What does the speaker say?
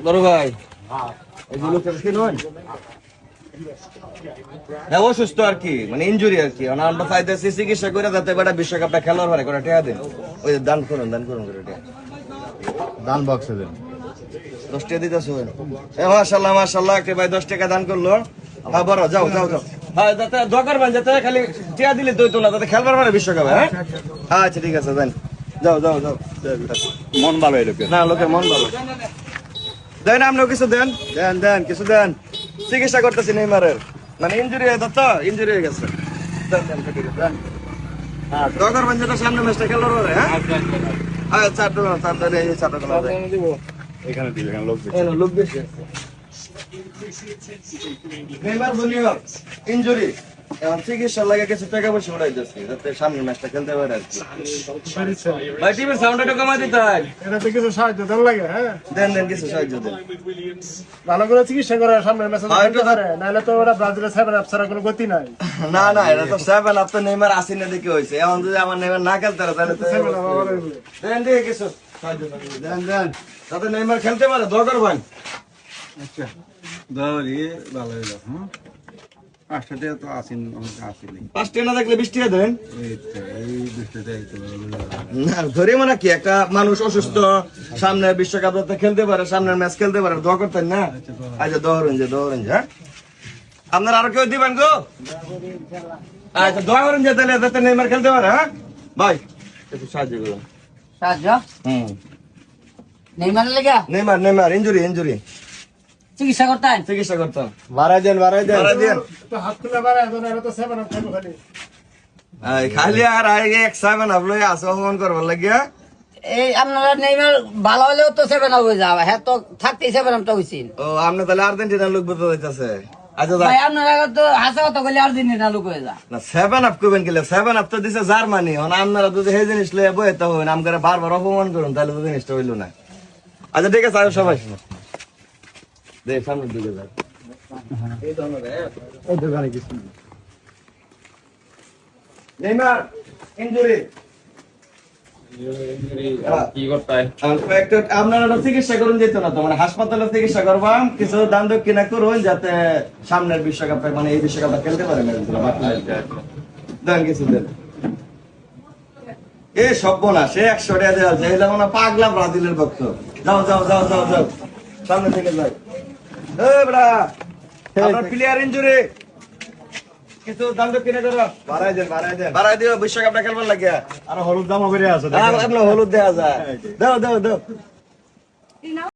বড় ভাই এগুলো কি নয় হ্যাঁ অসুস্থ আর কি মানে ইনজুরি আর কি আমরা চাইতেছি চিকিৎসা করে যাতে বেটা বিশ্বকাপটা খেলার পরে করে টেয়া দেন ওই দান করুন করে দান বক্সে দেন 10 টাকা দিতেছ মাশাআল্লাহ মাশাআল্লাহ একটা ভাই 10 টাকা দান করলো হ্যাঁ বড় যাও হ্যাঁ যাতে দরকার ভাই যাতে খালি টিয়া দিলে দইতো না যাতে খেলবার পারে বিশ্বকাপে হ্যাঁ আচ্ছা ঠিক আছে দেন যাও মন ভালো এলোকে না লোকের মন ভালো দেন আপনিও কিছু দেন কিছু দেন চিকিৎসা করতেছি নেইমারের মানে ইনজুরি হয়ে তো ইনজুরি হয়ে গেছে দরকার ভাই যেটা সামনে ম্যাচটা খেলার পরে হ্যাঁ আচ্ছা চারটা এখানে দিবে এখানে লোক বেশি নেইমার জুনিয়র ইনজুরি এখন চিকিৎসা লাগে কিছু টাকা পয়সা উড়াই দিচ্ছে যাতে সামনের ম্যাচটা খেলতে পারে আর কি ভাই টিভির সাউন্ড একটু কমাই দিতে হয় এটাতে কিছু সাহায্য দেন লাগে হ্যাঁ দেন কিছু সাহায্য দেন ভালো করে চিকিৎসা করে সামনের ম্যাচে খেলতে পারে নাহলে তো ওরা ব্রাজিলের 7 আপ ছাড়া কোনো গতি নাই না এটা তো 7 আপ তো নেইমার আসেন না দেখে হইছে এখন যদি আমার নেইমার না খেলতে পারে তাহলে তো দেন দেখে কিছু সাহায্য দেন যাতে নেইমার খেলতে পারে দরকার ভাই আচ্ছা দাঁড়ি ভালো হলো হ্যাঁ 5 টাকা তো আসেন আসেনি 5 টাকা না থাকলে 20 টাকা দেন এই 20 টাকা একটু না ধরে মানে কি একটা মানুষ অসুস্থ সামনে বিশ্বকাপে খেলতে পারে সামনের ম্যাচ খেলতে পারে দোয়া করতেন না আচ্ছা দৌড়েন হ্যাঁ আপনারা আর কেউ দিবেন গো আচ্ছা দোয়া করেন যে তাহলে যাতে নেইমার খেলতে পারে হ্যাঁ ভাই একটু সাহায্য করুন সাহায্য হুম নেইমার ইনজুরি চিকিৎসা করতাম বাড়াই দেন তো হাত তুলে বাড়ায় দেন এটা তো 7 আপ খাইবো খালি খালি আর আগে 7 আপ লই আসো ফোন করবার লাগিয়া এই আপনারা নেইমার ভালো হলেও তো 7 আপ হয়ে যাবে হ্যাঁ তো থাকতেই 7 আপটা হইছিল ও আপনি তাহলে আর্জেন্টিনার লোক বলতে যাইতাছে আচ্ছা ভাই আপনারা তো হাসা কথা কইলে আর্জেন্টিনা লোক হয়ে যা না 7 আপ করবেন কিলে 7 আপ তো দিছে জার্মানি এখন আপনারা যদি সেই জিনিস লয়ে বইতে হবেন আমগারে বারবার অপমান করুন তাহলে তো জিনিসটা হইলো না আচ্ছা ঠিক আছে সবাই দেখ সামনে দিকে যাও এই দোকানে কিছু নেইমার ইনজুরি কি করতে হয় আপনারা চিকিৎসা করুন যেত না তো মানে হাসপাতালে চিকিৎসা করবাম কিছু দান দক্ষিণা করুন যাতে সামনের বিশ্বকাপে মানে এই বিশ্বকাপটা খেলতে পারে দেন কিছু দেন এ সর্বনাশ 100 টাকা দেওয়া আছে এটা মানে পাগলা ব্রাজিলের ভক্ত যাও সামনে থেকে যাই আপনার প্লেয়ার ইনজুরি কিছু দাম দক্ষিণা করো বাড়াই দিও বিশ্বকাপটা খেলবার লাগিয়া আর হলুদ দাম করে আছে আপনার হলুদ দেওয়া যায় দাও